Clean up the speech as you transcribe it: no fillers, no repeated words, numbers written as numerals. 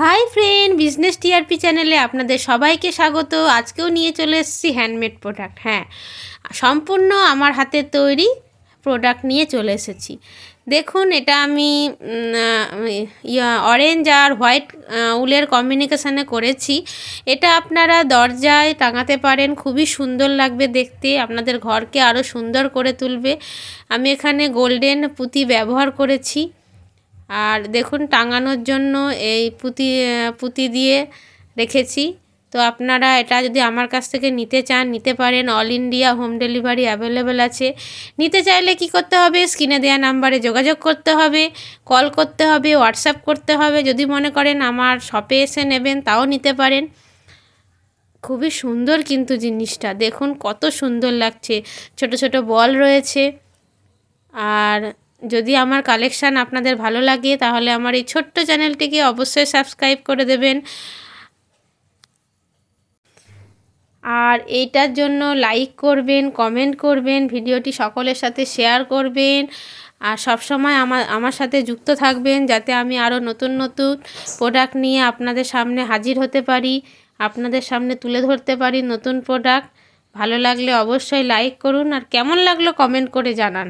Hi friend, business TRP চ্যানেলে আপনাদের সবাইকে স্বাগত। আজকেও নিয়ে চলে এসেছি হ্যান্ডমেড প্রোডাক্ট। হ্যাঁ, সম্পূর্ণ আমার হাতের তৈরি প্রোডাক্ট নিয়ে চলে এসেছি। দেখুন, এটা আমি অরেঞ্জ আর হোয়াইট উলের কম্বিনেশনে করেছি। এটা আপনারা দরজায় টাঙাতে পারেন, খুবই সুন্দর লাগবে দেখতে, আপনাদের ঘরকে আরও সুন্দর করে তুলবে। আমি এখানে গোল্ডেন পুঁতি ব্যবহার করেছি। আর দেখুন, টাঙানোর জন্য এই পুঁতি দিয়ে রেখেছি। তো আপনারা এটা যদি আমার কাছ থেকে নিতে চান নিতে পারেন। All India home delivery available আছে। নিতে চাইলে কি করতে হবে? স্ক্রিনে দেওয়া নাম্বারে যোগাযোগ করতে হবে, কল করতে হবে, হোয়াটসঅ্যাপ করতে হবে। যদি মনে করেন আমার শপে এসে নেবেন তাও নিতে পারেন। খুবই সুন্দর কিন্তু জিনিসটা দেখুন কত সুন্দর লাগছে। ছোট ছোট বল রয়েছে। আর যদি আমার কালেকশান আপনাদের ভালো লাগে তাহলে আমার এই ছোট্ট চ্যানেলটিকে অবশ্যই সাবস্ক্রাইব করে দেবেন। আর এইটার জন্য লাইক করবেন, কমেন্ট করবেন, ভিডিওটি সকলের সাথে শেয়ার করবেন। আর সবসময় আমার সাথে যুক্ত থাকবেন যাতে আমি আরও নতুন নতুন প্রোডাক্ট নিয়ে আপনাদের সামনে হাজির হতে পারি, আপনাদের সামনে তুলে ধরতে পারি নতুন প্রোডাক্ট। ভালো লাগলে অবশ্যই লাইক করুন, আর কেমন লাগলো কমেন্ট করে জানান।